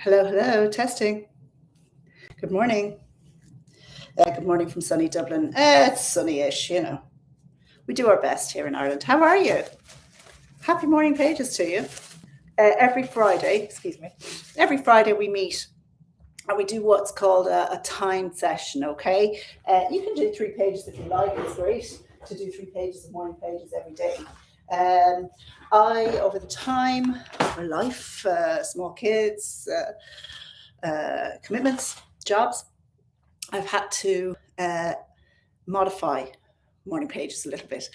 Hello, hello, testing. Good morning. Good morning from sunny Dublin. It's sunny-ish, you know. We do our best here in Ireland. How are you? Happy morning pages to you. Every Friday, every Friday we meet and we do what's called a timed session, okay? You can do 3 pages if you like. It's great to do 3 pages of morning pages every day. Over the time, my life, small kids, commitments, jobs, I've had to modify morning pages a little bit.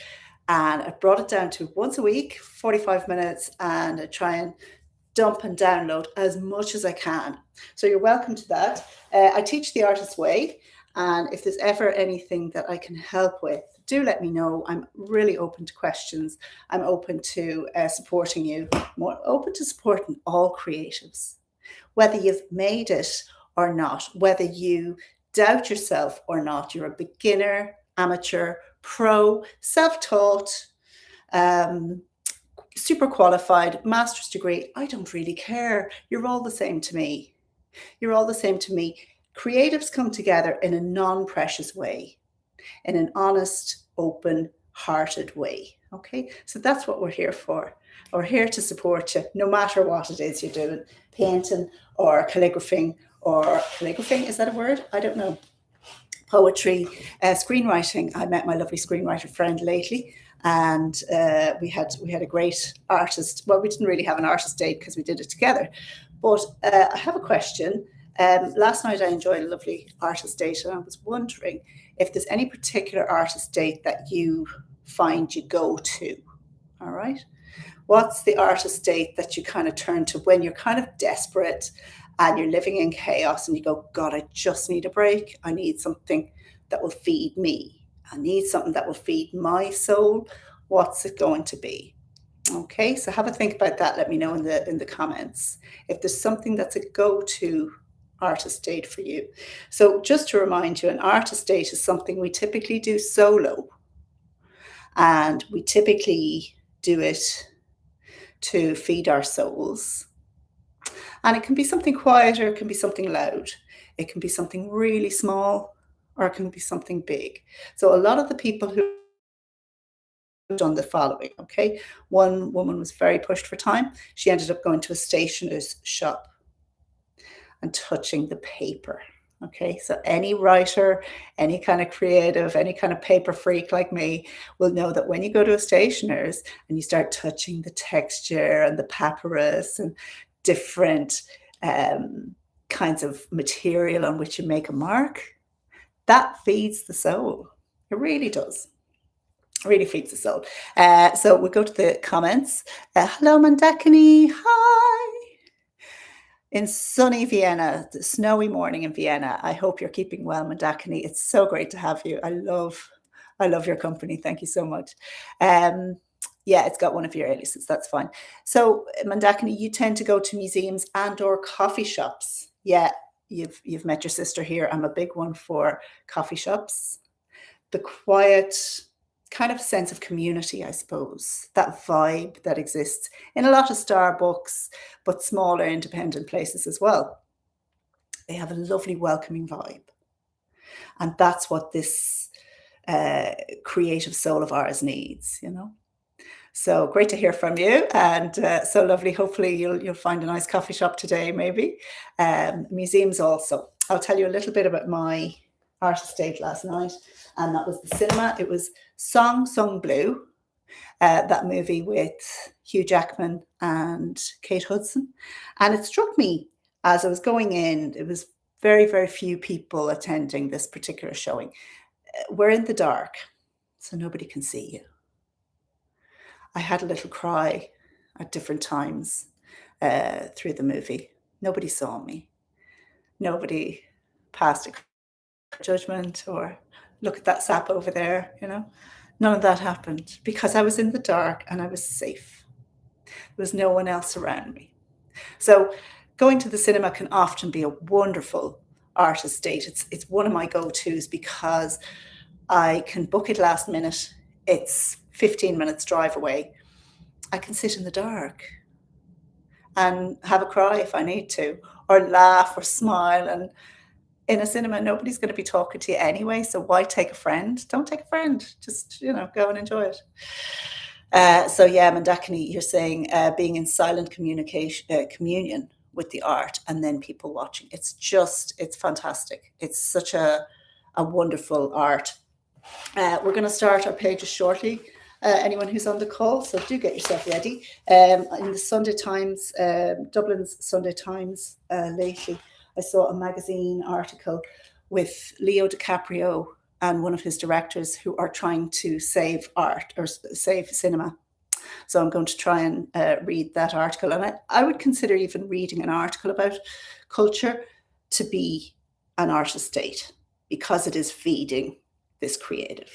And I've brought it down to once a week, 45 minutes, and I try and dump and download as much as I can. So you're welcome to that. I teach the artist's way. And if there's ever anything that I can help with, do let me know. I'm really open to questions. I'm open to supporting you, more open to supporting all creatives. Whether you've made it or not, whether you doubt yourself or not, you're a beginner, amateur, pro, self-taught, super qualified, master's degree, I don't really care. You're all the same to me. You're all the same to me. Creatives come together in a non-precious way, in an honest, open-hearted way. Okay, so that's what we're here for. We're here to support you, no matter what it is you're doing, painting or calligraphing, is that a word? I don't know. Poetry, screenwriting. I met my lovely screenwriter friend lately, and we had a great artist. Well, we didn't really have an artist date because we did it together. But I have a question. Last night I enjoyed a lovely artist date, and I was wondering if there's any particular artist date that you find you go to. All right. What's the artist date that you kind of turn to when you're kind of desperate and you're living in chaos and you go, God, I just need a break. I need something that will feed me. I need something that will feed my soul. What's it going to be? Okay, so have a think about that. Let me know in the comments if there's something that's a go-to artist date for you. So just to remind you, an artist date is something we typically do solo, and we typically do it to feed our souls. And it can be something quiet or it can be something loud. It can be something really small or it can be something big. So a lot of the people who have done the following, okay? One woman was very pushed for time. She ended up going to a stationer's shop and touching the paper. Okay, so any writer, any kind of creative, any kind of paper freak like me will know that when you go to a stationer's and you start touching the texture and the papyrus and different kinds of material on which you make a mark, that feeds the soul. It really does. It really feeds the soul. So we'll go to the comments. Hello, Mandakini. Hi. In sunny Vienna, the snowy morning in Vienna. I hope you're keeping well, Mandakini. It's so great to have you. I love your company. Thank you so much. Yeah, it's got one of your aliases. That's fine. So, Mandakini, you tend to go to museums and or coffee shops. Yeah, you've met your sister here. I'm a big one for coffee shops. The quiet kind of sense of community, I suppose, that vibe that exists in a lot of Starbucks, but smaller independent places as well. They have a lovely welcoming vibe. And that's what this creative soul of ours needs, you know. So great to hear from you, and so lovely. Hopefully you'll find a nice coffee shop today, maybe. Museums also. I'll tell you a little bit about my artist date last night, and that was the cinema. It was Song Sung Blue, that movie with Hugh Jackman and Kate Hudson. And it struck me as I was going in, it was very, very few people attending this particular showing. We're in the dark, so nobody can see you. I had a little cry at different times through the movie. Nobody saw me. Nobody passed a judgment or look at that sap over there, you know. None of that happened because I was in the dark and I was safe. There was no one else around me. So going to the cinema can often be a wonderful artist date. It's one of my go-tos because I can book it last minute. It's 15 minutes drive away. I can sit in the dark and have a cry if I need to, or laugh or smile. And in a cinema, nobody's going to be talking to you anyway. So why take a friend? Don't take a friend. Just, go and enjoy it. So yeah, Mandakini, you're saying being in silent communion with the art and then people watching. It's fantastic. It's such a wonderful art. We're going to start our pages shortly. Anyone who's on the call, so do get yourself ready. In the Sunday Times, Dublin's Sunday Times, lately, I saw a magazine article with Leo DiCaprio and one of his directors who are trying to save art or save cinema. So I'm going to try and read that article. And I would consider even reading an article about culture to be an art estate because it is feeding this creative.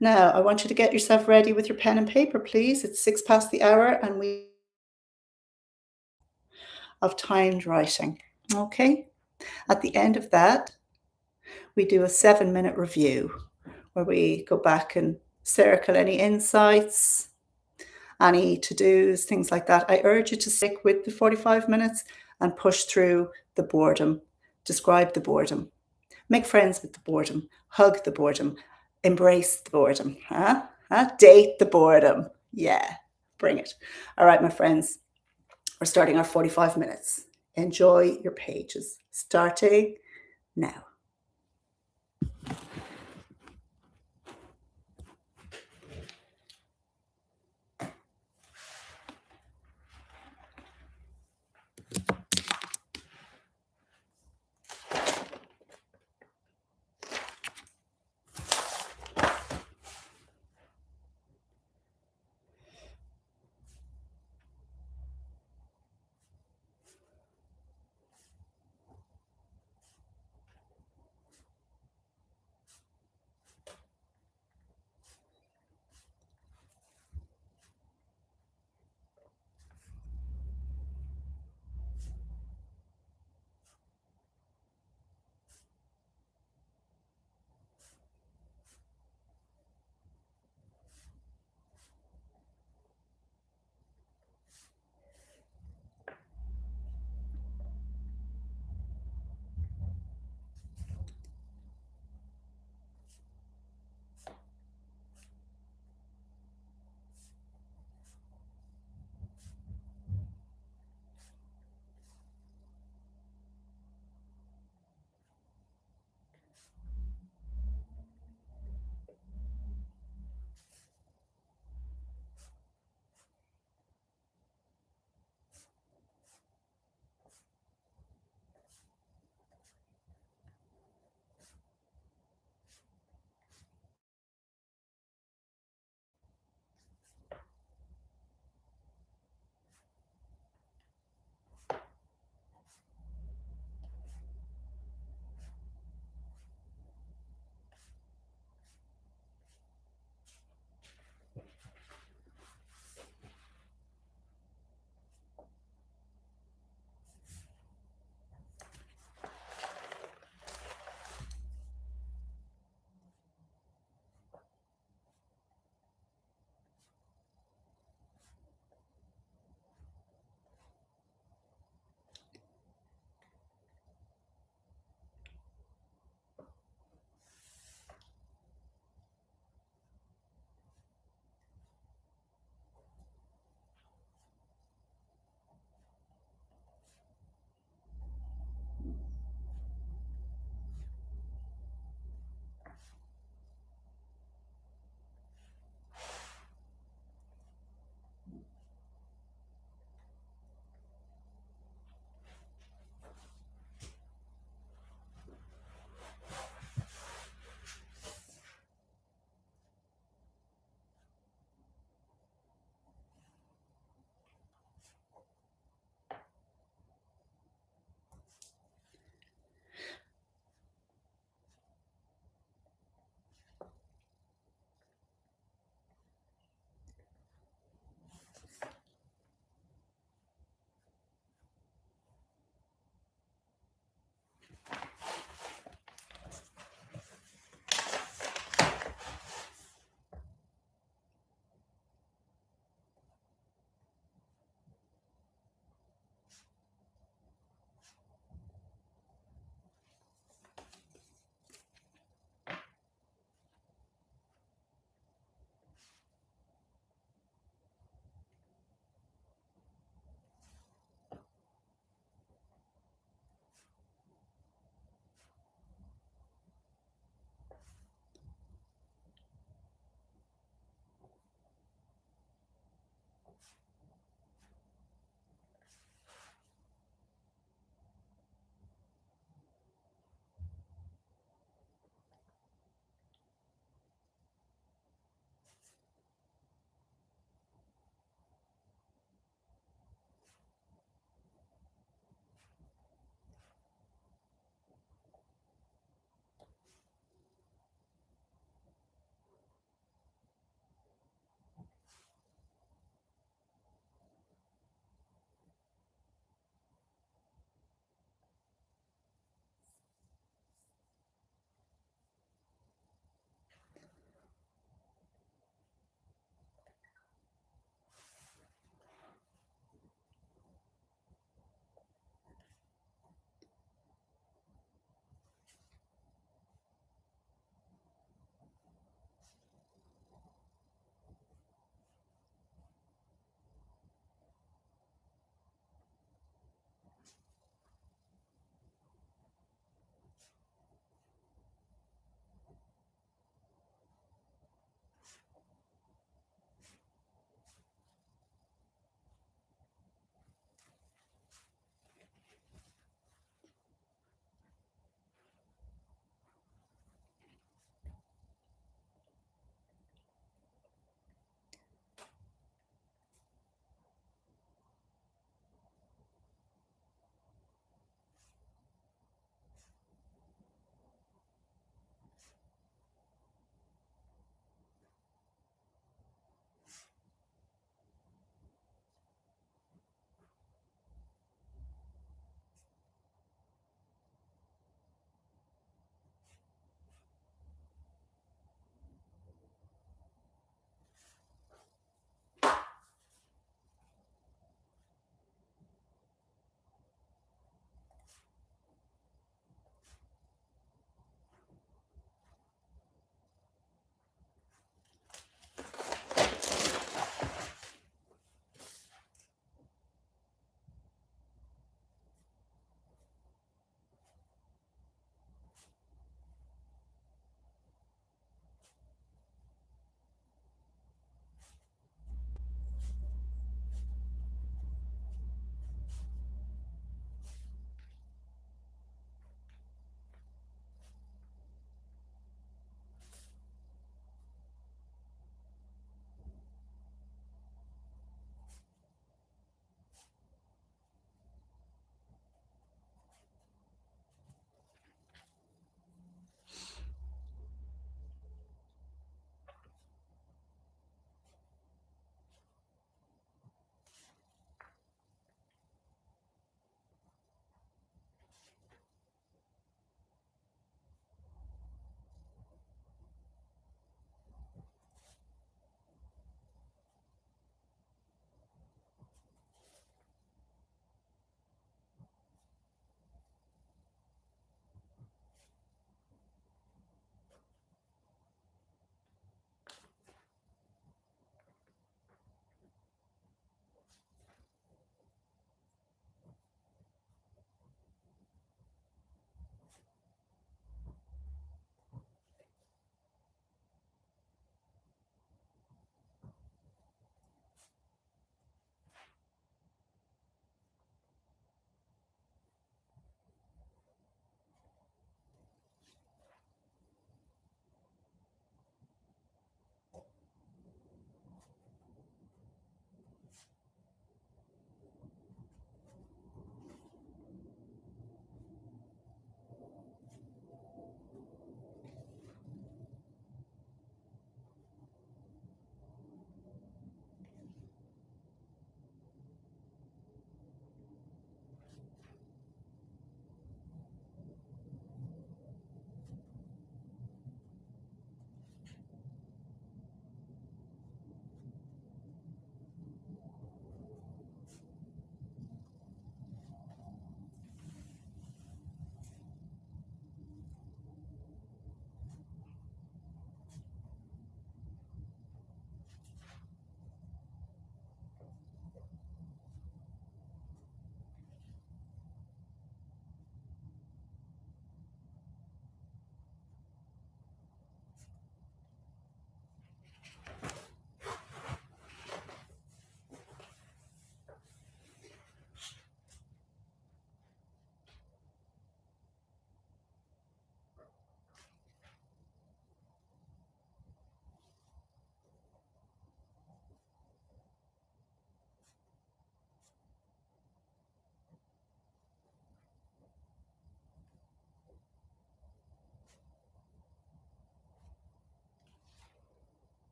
Now, I want you to get yourself ready with your pen and paper, please. It's 6 past the hour and we of timed writing. Okay. At the end of that, we do a 7-minute review where we go back and circle any insights, any to-dos, things like that. I urge you to stick with the 45 minutes and push through the boredom. Describe the boredom. Make friends with the boredom. Hug the boredom. Embrace the boredom. Date the boredom. Yeah, bring it. All right, my friends, we're starting our 45 minutes. Enjoy your pages. Starting now.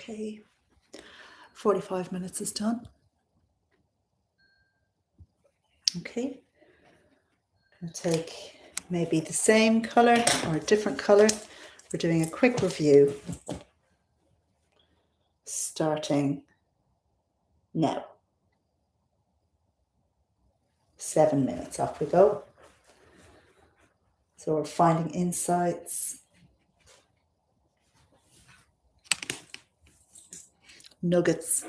Okay, 45 minutes is done. Okay, I'm going to take maybe the same color or a different color. We're doing a quick review starting now. 7 minutes, off we go. So we're finding insights, nuggets.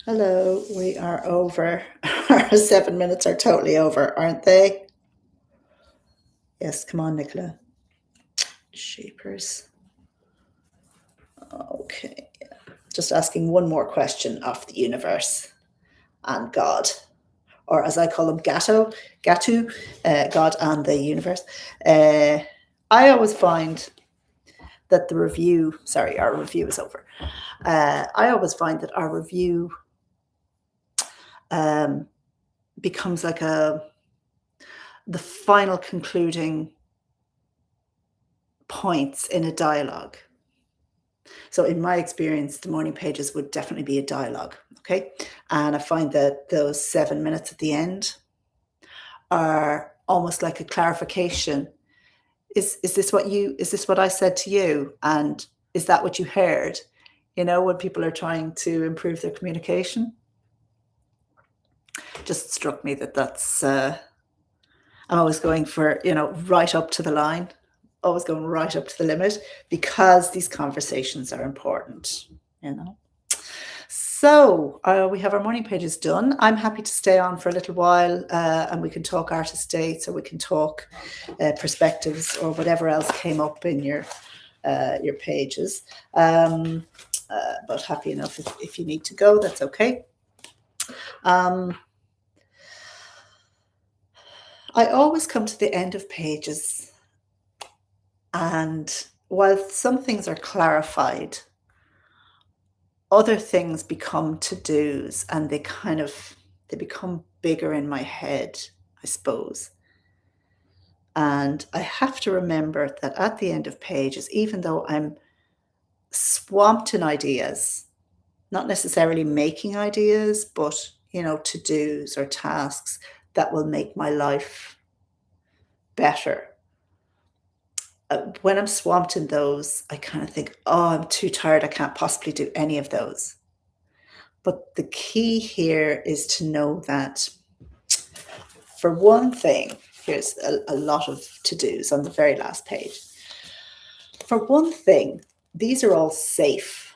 Hello, we are over. Our 7 minutes are totally over, aren't they? Yes, come on, Nicola. Shapers. Okay. Just asking one more question of the universe and God, or as I call them, Gatu, God and the universe. Uh, I always find that our review is over. I always find that our review um, becomes like the final concluding points in a dialogue. So in my experience, the morning pages would definitely be a dialogue. Okay. And I find that those 7 minutes at the end are almost like a clarification. Is this what I said to you? And is that what you heard? When people are trying to improve their communication, just struck me that's I'm always going for, right up to the line, always going right up to the limit because these conversations are important, you know. So we have our morning pages done. I'm happy to stay on for a little while and we can talk artist dates or we can talk perspectives or whatever else came up in your pages. But happy enough if you need to go, that's okay. I always come to the end of pages, and while some things are clarified, other things become to-dos and they become bigger in my head, I suppose. And I have to remember that at the end of pages, even though I'm swamped in ideas, not necessarily making ideas, but to-dos or tasks that will make my life better. When I'm swamped in those, I kind of think, oh, I'm too tired. I can't possibly do any of those. But the key here is to know that, for one thing, here's a lot of to-dos on the very last page. For one thing, these are all safe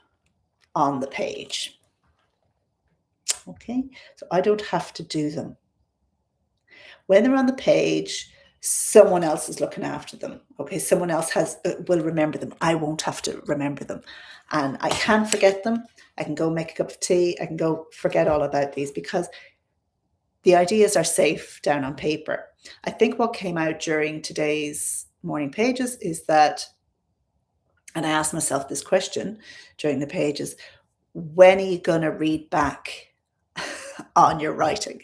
on the page. Okay, so I don't have to do them. When they're on the page, someone else is looking after them. Okay, someone else will remember them. I won't have to remember them. And I can forget them. I can go make a cup of tea. I can go forget all about these because the ideas are safe down on paper. I think what came out during today's morning pages is that, and I asked myself this question during the pages, when are you going to read back on your writing?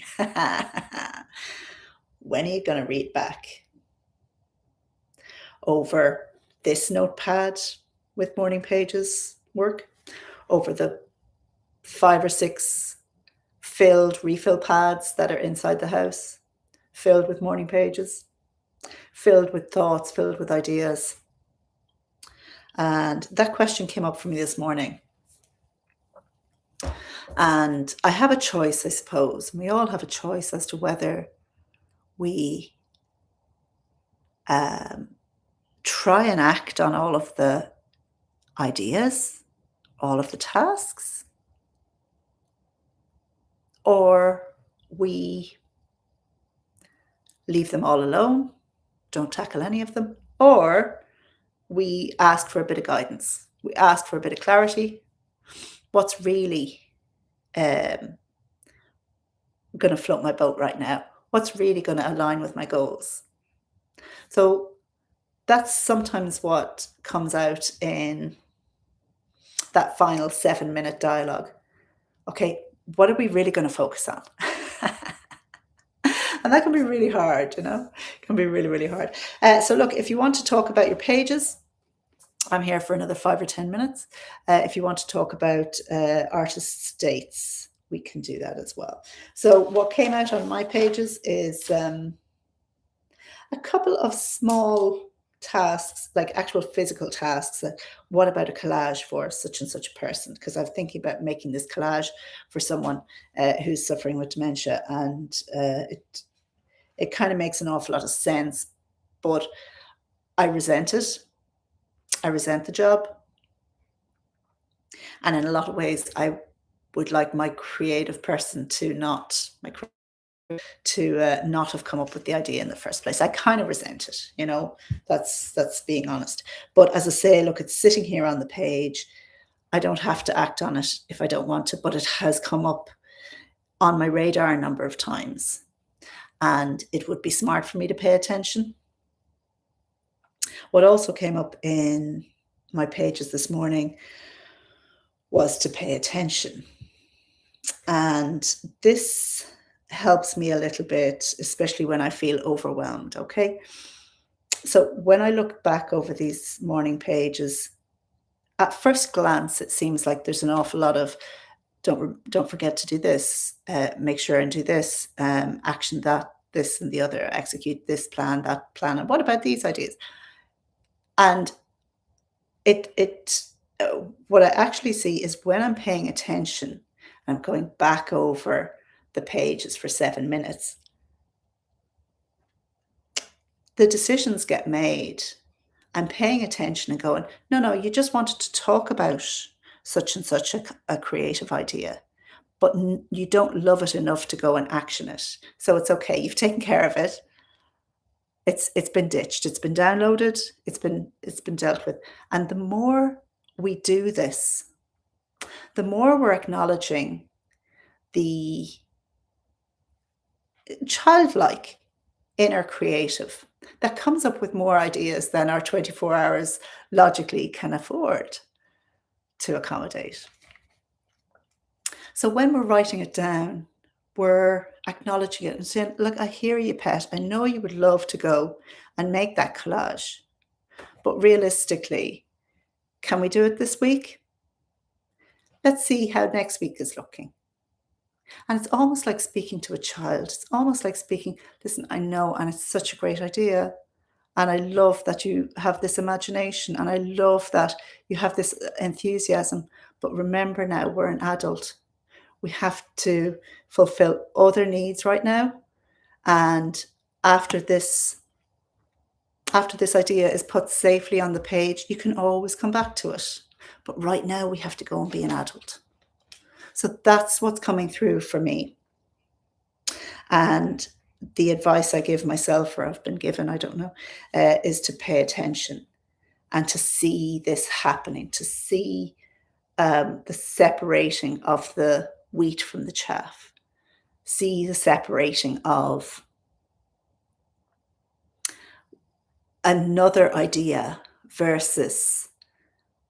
When are you going to read back? Over this notepad with morning pages work, over the 5 or 6 refill pads that are inside the house, filled with morning pages, filled with thoughts, filled with ideas. And that question came up for me this morning. And I have a choice, I suppose. We all have a choice as to whether we try and act on all of the ideas, all of the tasks, or we leave them all alone, don't tackle any of them, or we ask for a bit of guidance. We ask for a bit of clarity. What's really going to float my boat right now? What's really going to align with my goals? So that's sometimes what comes out in that final 7-minute dialogue. Okay, what are we really going to focus on? And that can be really hard, It can be really, really hard. So look, if you want to talk about your pages, I'm here for another 5 or 10 minutes. If you want to talk about artists' dates, we can do that as well. So what came out on my pages is a couple of small tasks, like actual physical tasks. Like, what about a collage for such and such a person? Because I'm thinking about making this collage for someone who's suffering with dementia, and it kind of makes an awful lot of sense, but I resent it. I resent the job. And in a lot of ways, I would like my creative person to not not have come up with the idea in the first place. I kind of resent it, you know. That's being honest. But as I say, look, it's sitting here on the page. I don't have to act on it if I don't want to, but it has come up on my radar a number of times, and it would be smart for me to pay attention. What also came up in my pages this morning was to pay attention. And this helps me a little bit, especially when I feel overwhelmed. Okay. So when I look back over these morning pages, at first glance, it seems like there's an awful lot of don't forget to do this, make sure and do this, action that, this and the other, execute this plan, that plan, and what about these ideas? And it what I actually see is when I'm paying attention, I'm going back over the pages for 7 minutes, the decisions get made. I'm paying attention and going, no, no, you just wanted to talk about such and such a creative idea, but you don't love it enough to go and action it. So it's okay. You've taken care of it. It's been ditched. It's been downloaded. It's been dealt with. And the more we do this, the more we're acknowledging the childlike inner creative that comes up with more ideas than our 24 hours logically can afford to accommodate. So when we're writing it down, we're acknowledging it and saying, look, I hear you, pet. I know you would love to go and make that collage, but realistically, can we do it this week? Let's see how next week is looking. And it's almost like speaking to a child. It's almost like speaking, listen, I know, and it's such a great idea. And I love that you have this imagination, and I love that you have this enthusiasm. But remember now, we're an adult. We have to fulfill other needs right now. And after this idea is put safely on the page, you can always come back to it. But right now, we have to go and be an adult. So that's what's coming through for me. And the advice I give myself, or I've been given, I don't know, is to pay attention and to see this happening, to see the separating of the wheat from the chaff, see the separating of another idea versus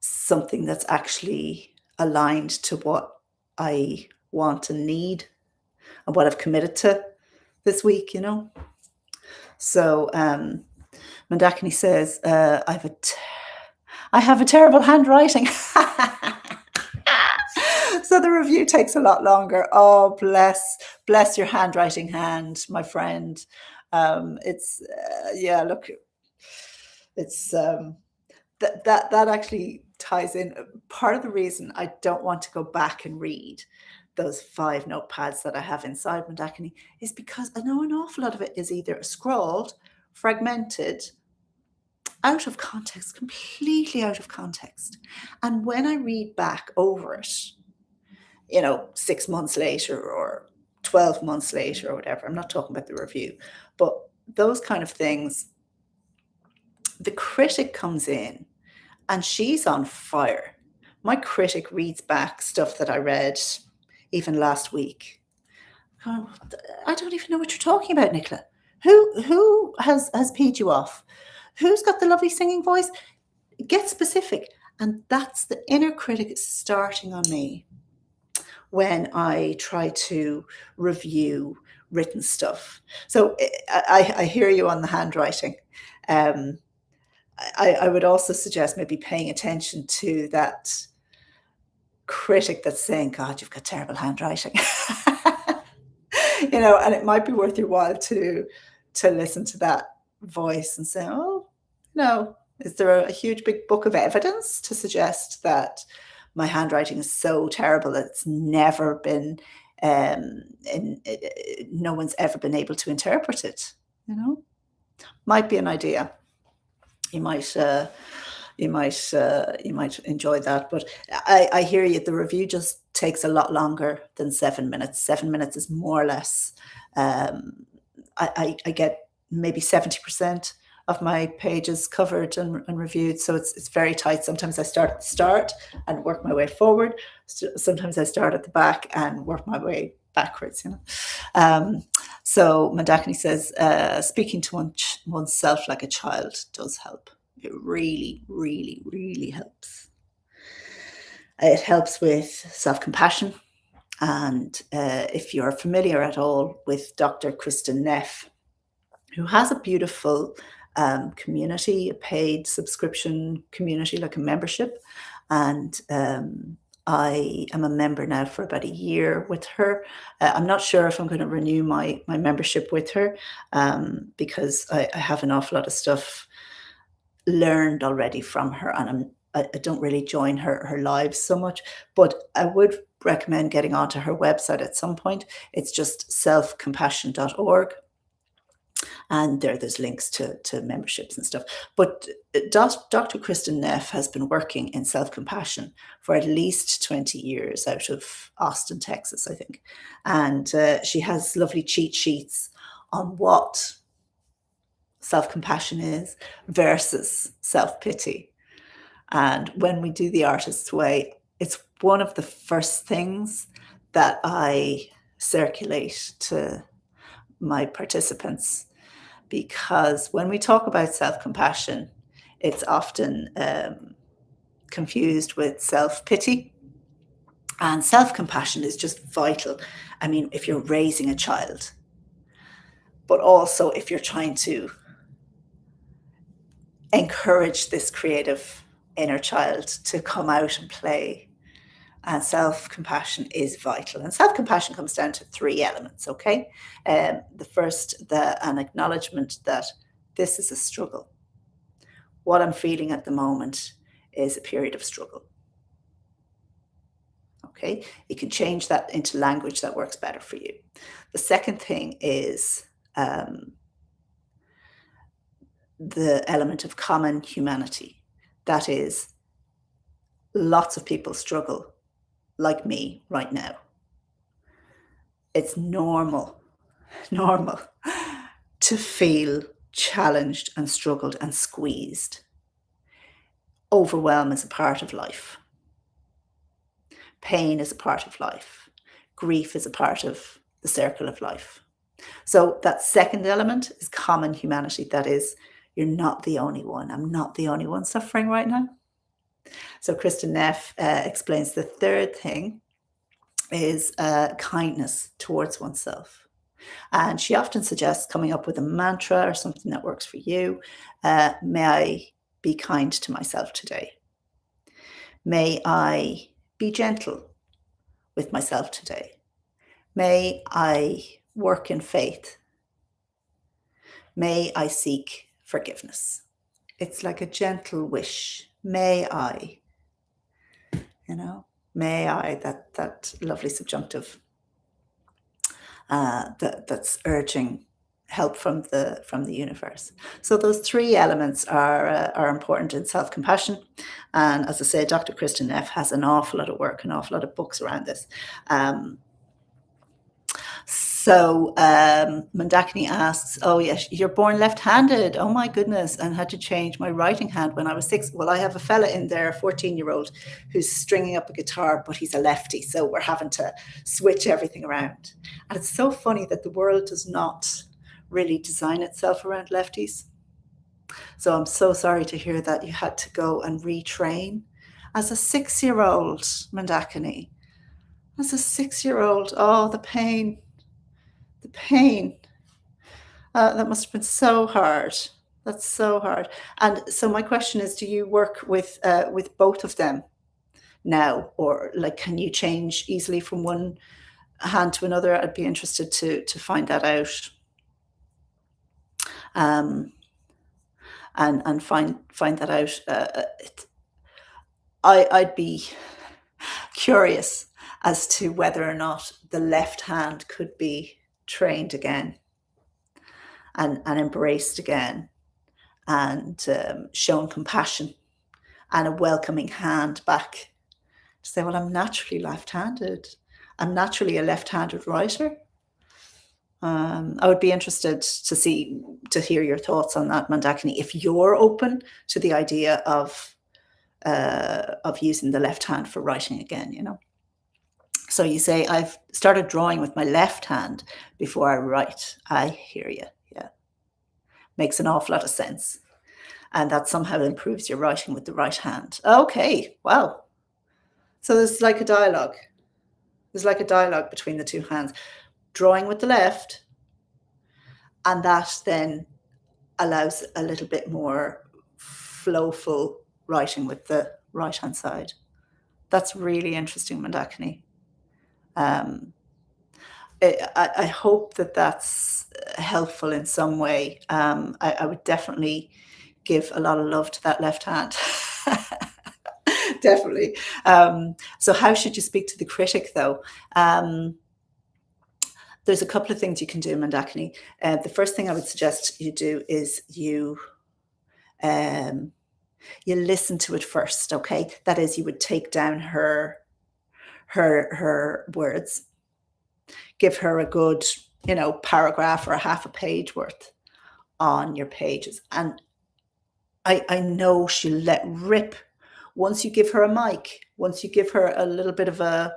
something that's actually aligned to what I want and need and what I've committed to this week, you know. So Mandakini says, I have a terrible handwriting. So the review takes a lot longer. Oh, bless your handwriting hand, my friend. It's yeah, look, it's that actually ties in. Part of the reason I don't want to go back and read those 5 notepads that I have inside Mandakini is because I know an awful lot of it is either scrawled, fragmented, out of context, completely out of context. And when I read back over it, you know, 6 months later or 12 months later or whatever, I'm not talking about the review, but those kind of things, the critic comes in and she's on fire. My critic reads back stuff that I read even last week. Oh, I don't even know what you're talking about, Nicola. Who has peed you off? Who's got the lovely singing voice? Get specific. And that's the inner critic starting on me when I try to review written stuff. So I hear you on the handwriting. I would also suggest maybe paying attention to that critic that's saying, God, you've got terrible handwriting. You know, and it might be worth your while to listen to that voice and say, oh, no, is there a huge big book of evidence to suggest that my handwriting is so terrible that it's never been, no one's ever been able to interpret it? You know, might be an idea. You might you might enjoy that. But I hear you. The review just takes a lot longer than 7 minutes. 7 minutes is more or less. Um, I get maybe 70% of my pages covered and reviewed, so it's very tight. Sometimes I start at the start and work my way forward. Sometimes I start at the back and work my way backwards. Um, so Mandakini says, speaking to oneself like a child does help. It really, really, really helps. It helps with self compassion. And if you're familiar at all with Dr. Kristen Neff, who has a beautiful community, a paid subscription community, like a membership. And I am a member now for about a year with her. I'm not sure if I'm going to renew my membership with her because I have an awful lot of stuff learned already from her, and I don't really join her lives so much, but I would recommend getting onto her website at some point. It's just selfcompassion.org, and there's links to memberships and stuff. But Dr. Kristen Neff has been working in self-compassion for at least 20 years out of Austin, Texas, I think. And she has lovely cheat sheets on what self-compassion is versus self-pity. And when we do the artist's way, it's one of the first things that I circulate to my participants, because when we talk about self-compassion, it's often confused with self-pity. And self-compassion is just vital. I mean, if you're raising a child, but also if you're trying to encourage this creative inner child to come out and play. And self-compassion is vital. And self-compassion comes down to three elements, okay? The first, an acknowledgement that this is a struggle. What I'm feeling at the moment is a period of struggle. Okay? You can change that into language that works better for you. The second thing is the element of common humanity. That is, lots of people struggle like me right now. It's normal to feel challenged and struggled and squeezed. Overwhelm is a part of life. Pain is a part of life. Grief is a part of the circle of life. So that second element is common humanity. That is, you're not the only one. I'm not the only one suffering right now. So Kristen Neff explains the third thing is kindness towards oneself. And she often suggests coming up with a mantra or something that works for you. May I be kind to myself today? May I be gentle with myself today? May I work in faith? May I seek forgiveness? It's like a gentle wish. May I, may I, that lovely subjunctive that's urging help from the universe. So those three elements are important in self-compassion. And as I say, Dr. Kristen Neff has an awful lot of work, an awful lot of books around this. So Mandakini asks, oh yes, you're born left-handed. Oh my goodness, and had to change my writing hand when I was 6. Well, I have a fella in there, a 14-year-old, who's stringing up a guitar, but he's a lefty. So we're having to switch everything around. And it's so funny that the world does not really design itself around lefties. So I'm so sorry to hear that you had to go and retrain. As a 6-year-old, Mandakini, as a 6-year-old, oh, the pain. The pain. That must have been so hard. That's so hard. And so my question is, do you work with both of them now? Or like, can you change easily from one hand to another? I'd be interested to find that out. And find that out. I'd be curious as to whether or not the left hand could be trained again and embraced again and shown compassion and a welcoming hand back to say, well, I'm naturally left-handed. I'm naturally a left-handed writer. I would be interested to hear your thoughts on that, Mandakini, if you're open to the idea of using the left hand for writing again, you know. So you say, I've started drawing with my left hand before I write. I hear you. Yeah. Makes an awful lot of sense. And that somehow improves your writing with the right hand. Okay. Wow. So there's like a dialogue. There's like a dialogue between the two hands. Drawing with the left, and that then allows a little bit more flowful writing with the right hand side. That's really interesting, Mandakini. Um, I hope that that's helpful in some way. I would definitely give a lot of love to that left hand. Definitely. So how should you speak to the critic, though? There's a couple of things you can do, Mandakini. The first thing I would suggest you do is um, you listen to it first, okay? That is, you would take down her words, give her a good, paragraph or a half a page worth on your pages. And I know she'll let rip once you give her a mic, once you give her a little bit of a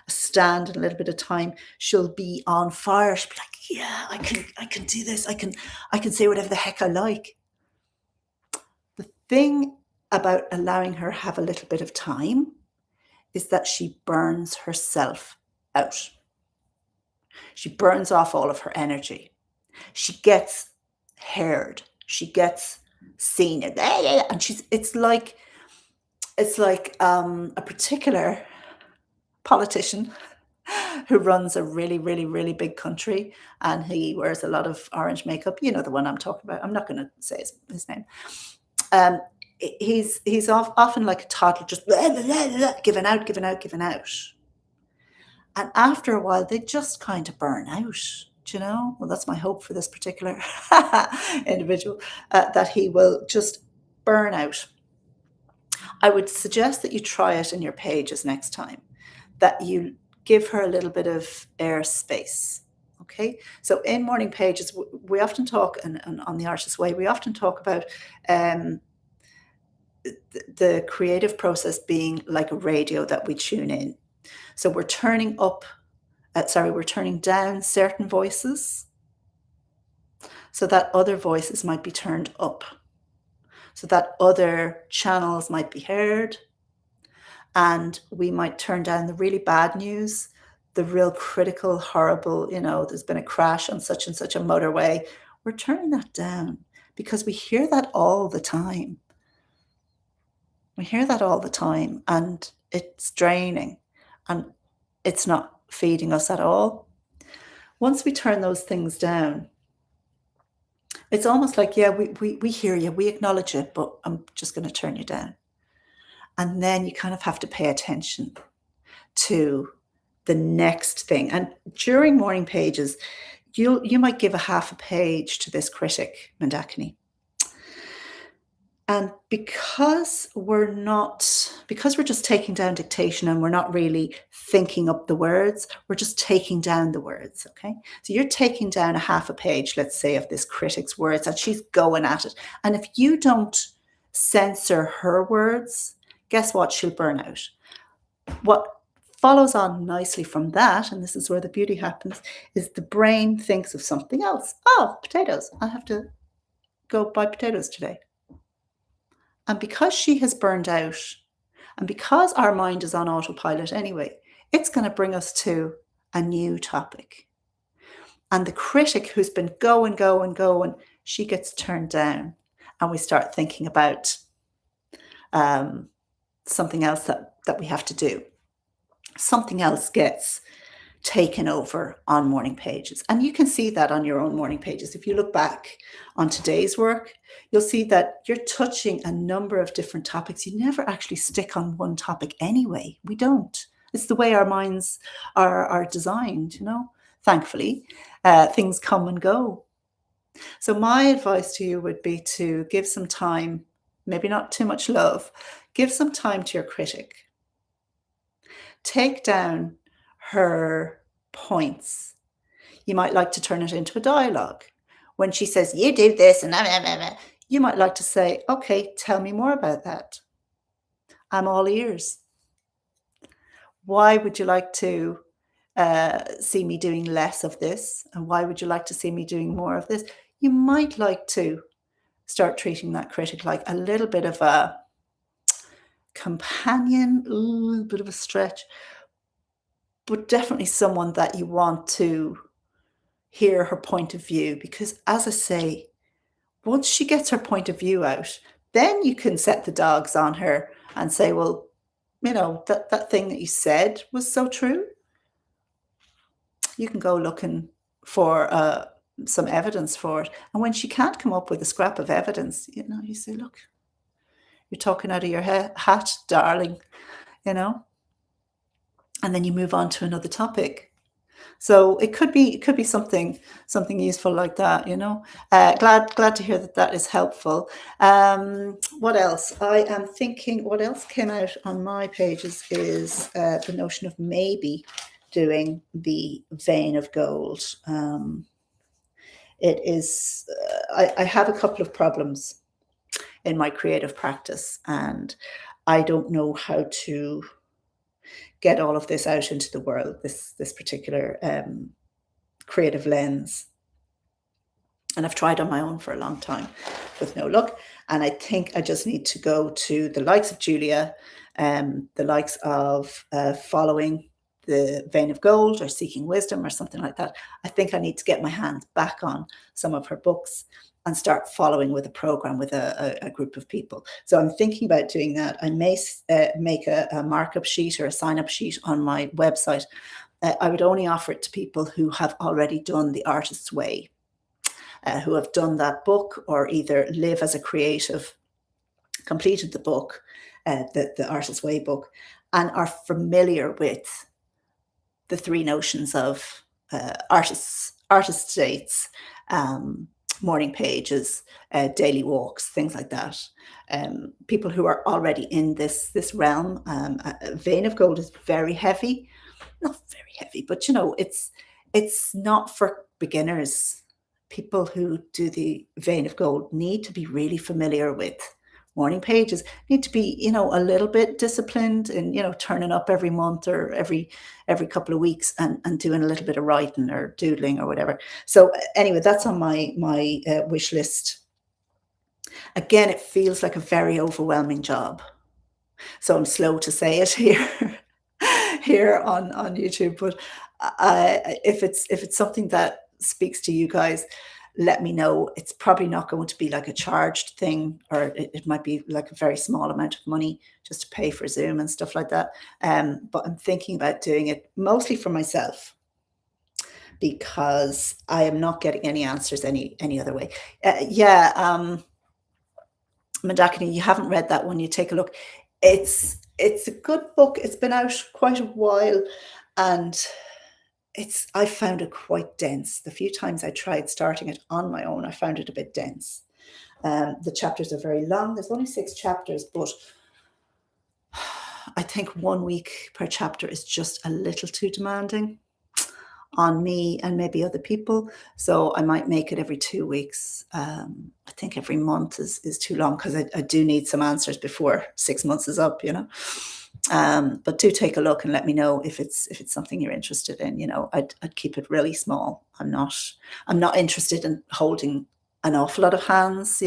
stand and a little bit of time, she'll be on fire. She'll be like, yeah, I can do this. I can say whatever the heck I like. The thing about allowing her have a little bit of time is that she burns herself out. She burns off all of her energy. She gets heard. She gets seen. And it's like a particular politician who runs a really, really, really big country, and he wears a lot of orange makeup. You know the one I'm talking about. I'm not going to say his name. He's often like a toddler, just giving out. And after a while, they just kind of burn out, do you know? Well, that's my hope for this particular individual, that he will just burn out. I would suggest that you try it in your pages next time, that you give her a little bit of airspace. Okay, so in morning pages, we often talk, and on the Artist's Way, we often talk about the creative process being like a radio that we tune in. So we're turning down certain voices so that other voices might be turned up, so that other channels might be heard. And we might turn down the really bad news, the real critical, horrible, there's been a crash on such and such a motorway. We're turning that down because we hear that all the time. We hear that all the time, and it's draining, and it's not feeding us at all. Once we turn those things down, it's almost like, yeah, we hear you, we acknowledge it, but I'm just going to turn you down. And then you kind of have to pay attention to the next thing. And during morning pages, you might give a half a page to this critic, Mandakini. And because we're just taking down dictation and we're not really thinking up the words, we're just taking down the words, okay? So you're taking down a half a page, let's say, of this critic's words, and she's going at it. And if you don't censor her words, guess what? She'll burn out. What follows on nicely from that, and this is where the beauty happens, is the brain thinks of something else. Oh, potatoes. I have to go buy potatoes today. And because she has burned out, and because our mind is on autopilot anyway, it's going to bring us to a new topic. And the critic who's been going, she gets turned down, and we start thinking about something else that we have to do. Something else gets taken over on morning pages. And you can see that on your own morning pages. If you look back on today's work, you'll see that you're touching a number of different topics. You never actually stick on one topic anyway. We don't. It's the way our minds are designed, Thankfully, things come and go. So my advice to you would be to give some time maybe not too much love. Give some time to your critic. Take down her points. You might like to turn it into a dialogue. When she says, you do this and blah, blah, blah, blah, you might like to say, okay, tell me more about that. I'm all ears. Why would you like to see me doing less of this? And why would you like to see me doing more of this? You might like to start treating that critic like a little bit of a companion, a little bit of a stretch, but definitely someone that you want to hear her point of view. Because as I say, once she gets her point of view out, then you can set the dogs on her and say, well, that thing that you said was so true. You can go looking for some evidence for it. And when she can't come up with a scrap of evidence, you say, look, you're talking out of your hat, darling, you know, and then you move on to another topic. So it could be something useful like that, Glad to hear that is helpful. What else? I am thinking what else came out on my pages is the notion of maybe doing the vein of gold. It is I have a couple of problems in my creative practice, and I don't know how to get all of this out into the world, this particular creative lens. And I've tried on my own for a long time with no luck. And I think I just need to go to the likes of Julia, the likes of following the vein of gold or seeking wisdom or something like that. I think I need to get my hands back on some of her books and start following with a program with a group of people. So I'm thinking about doing that. I may make a markup sheet or a sign-up sheet on my website. I would only offer it to people who have already done the artist's way, who have done that book or either live as a creative, completed the book, the Artist's Way book, and are familiar with the three notions of artist states, morning pages, daily walks, things like that. People who are already in this realm. A vein of gold is very heavy, not very heavy, but it's not for beginners. People who do the vein of gold need to be really familiar with morning pages, need to be, a little bit disciplined and, turning up every month or every couple of weeks and doing a little bit of writing or doodling or whatever. So anyway, that's on my wish list. Again, it feels like a very overwhelming job. So I'm slow to say it here on YouTube, but if it's something that speaks to you guys, let me know. It's probably not going to be like a charged thing, or it might be like a very small amount of money just to pay for Zoom and stuff like that. But I'm thinking about doing it mostly for myself because I am not getting any answers any other way. Mandakini, you haven't read that one. You take a look. It's a good book. It's been out quite a while, and I found it quite dense. The few times I tried starting it on my own, I found it a bit dense. The chapters are very long. There's only 6 chapters, but I think 1 week per chapter is just a little too demanding on me and maybe other people. So I might make it every 2 weeks. I think every month is too long because I do need some answers before 6 months is up, But do take a look and let me know if it's something you're interested in. I'd keep it really small. I'm not interested in holding an awful lot of hands,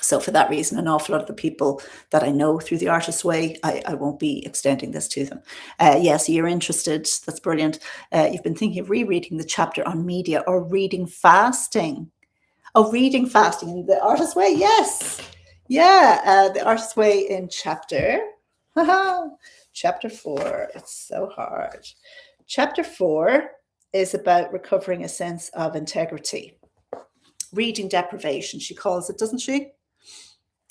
So for that reason, an awful lot of the people that I know through the Artist's Way, I won't be extending this to them. So you're interested. That's brilliant. You've been thinking of rereading the chapter on media or reading fasting. Oh, reading fasting in the Artist's Way. Yes. Yeah. The Artist's Way in chapter 4. It's so hard. Chapter 4 is about recovering a sense of integrity. Reading deprivation, she calls it, doesn't she?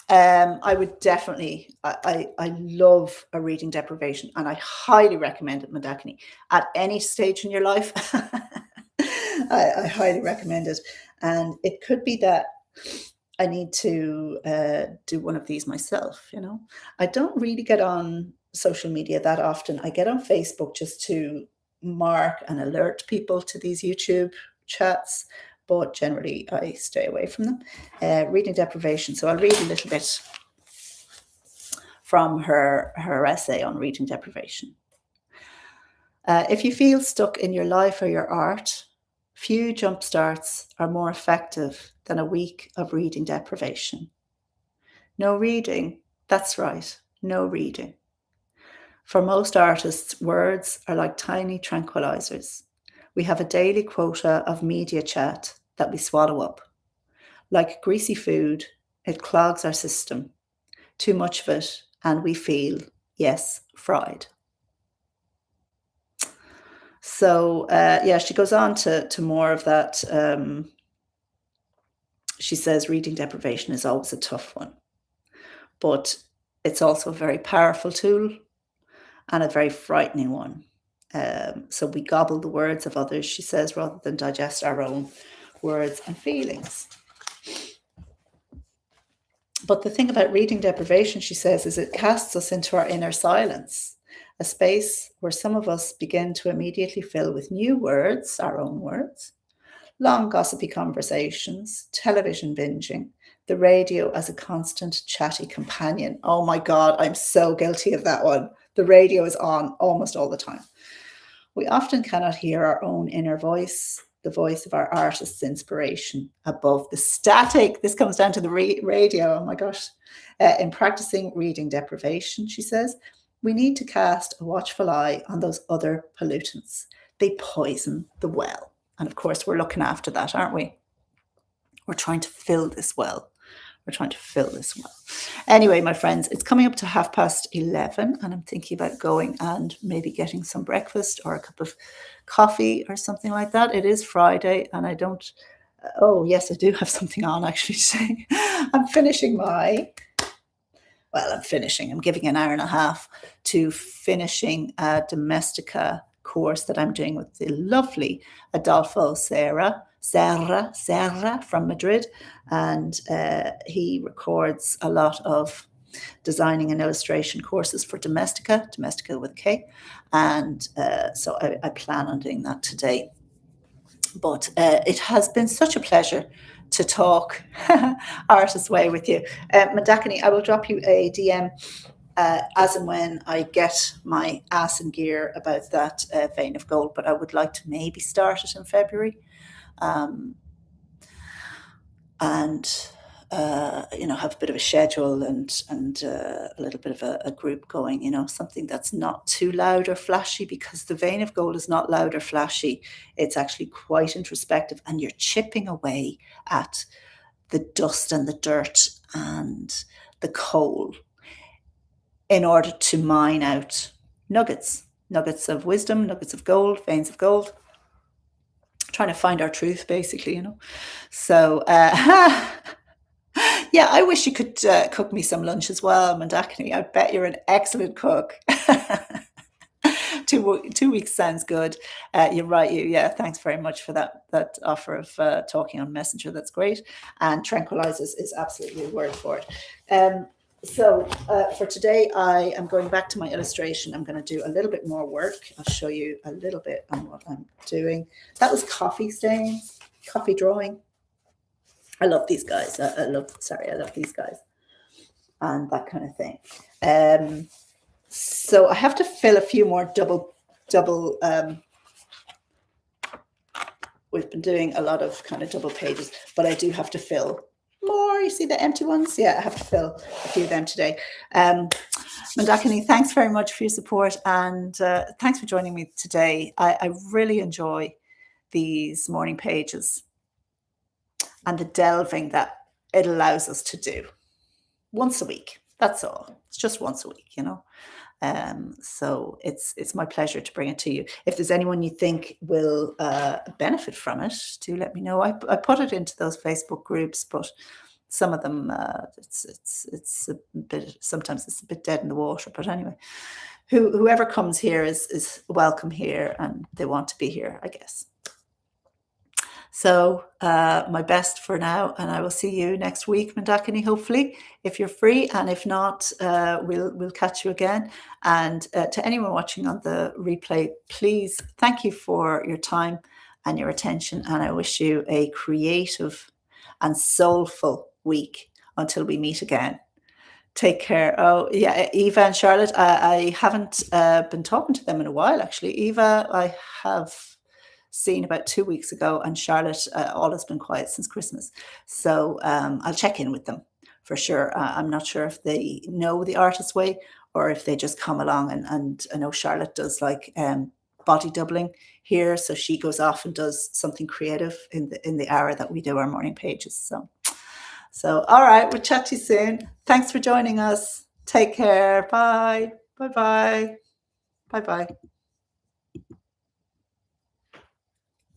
I would definitely, I love a reading deprivation, and I highly recommend it, Mandakini, at any stage in your life. I, I, highly recommend it. And it could be that, I need to do one of these myself, you know. I don't really get on social media that often. I get on Facebook just to mark and alert people to these YouTube chats, but generally I stay away from them. Reading deprivation. So I'll read a little bit from her essay on reading deprivation. If you feel stuck in your life or your art, few jump starts are more effective than a week of reading deprivation. No reading, that's right, no reading. For most artists, words are like tiny tranquilizers. We have a daily quota of media chat that we swallow up. Like greasy food, it clogs our system. Too much of it, and we feel, yes, fried. So yeah, she goes on to more of that. She says reading deprivation is always a tough one, but it's also a very powerful tool and a very frightening one. So we gobble the words of others, she says, rather than digest our own words and feelings. But the thing about reading deprivation, she says, is it casts us into our inner silence, a space where some of us begin to immediately fill with new words, our own words, long gossipy conversations, television binging, the radio as a constant chatty companion. Oh my God, I'm so guilty of that one. The radio is on almost all the time. We often cannot hear our own inner voice, the voice of our artist's inspiration above the static. This comes down to the radio. Oh my gosh. In practicing reading deprivation, she says, we need to cast a watchful eye on those other pollutants. They poison the well. And of course, we're looking after that, aren't we? We're trying to fill this well. We're trying to fill this well. Anyway, my friends, it's coming up to 11:30, and I'm thinking about going and maybe getting some breakfast or a cup of coffee or something like that. It is Friday, and I don't. Oh, yes, I do have something on actually today. I'm finishing my. Well, I'm giving an hour and a half to finishing a Domestica course that I'm doing with the lovely Adolfo Serra from Madrid. And he records a lot of designing and illustration courses for Domestica with a K. And so I plan on doing that today. But it has been such a pleasure to talk Artist's Way with you. Madakini, I will drop you a DM as and when I get my ass in gear about that vein of gold, but I would like to maybe start it in February. And have a bit of a schedule and a little bit of a group going, something that's not too loud or flashy, because the vein of gold is not loud or flashy. It's actually quite introspective, and you're chipping away at the dust and the dirt and the coal in order to mine out nuggets of wisdom, nuggets of gold, veins of gold, trying to find our truth, basically, So, yeah, I wish you could cook me some lunch as well, Mandakini. I bet you're an excellent cook. 2 weeks sounds good. You're right. Yeah, thanks very much for that offer of talking on Messenger. That's great. And tranquilizers is absolutely a word for it. So for today, I am going back to my illustration. I'm going to do a little bit more work. I'll show you a little bit on what I'm doing. That was coffee stains, coffee drawing. I love these guys. I love these guys and that kind of thing. So I have to fill a few more double. We've been doing a lot of kind of double pages, but I do have to fill more. You see the empty ones? Yeah, I have to fill a few of them today. Mandakini, thanks very much for your support, and thanks for joining me today. I really enjoy these morning pages and the delving that it allows us to do once a week. That's all. It's just once a week, So it's my pleasure to bring it to you. If there's anyone you think will benefit from it, do let me know. I put it into those Facebook groups, but some of them it's a bit, sometimes it's a bit dead in the water. But anyway, whoever comes here is welcome here, and they want to be here, I guess. So my best for now, and I will see you next week, Mandakini, hopefully, if you're free. And if not, we'll catch you again. And to anyone watching on the replay, please, thank you for your time and your attention. And I wish you a creative and soulful week until we meet again. Take care. Oh, yeah, Eva and Charlotte. I haven't been talking to them in a while, actually. Eva, I have seen about 2 weeks ago, and Charlotte, all has been quiet since Christmas. So I'll check in with them for sure. I'm not sure if they know the artist way or if they just come along. And I know Charlotte does like body doubling here, so she goes off and does something creative in the hour that we do our morning pages. So, all right, we'll chat to you soon. Thanks for joining us. Take care. Bye. Bye bye. Bye bye.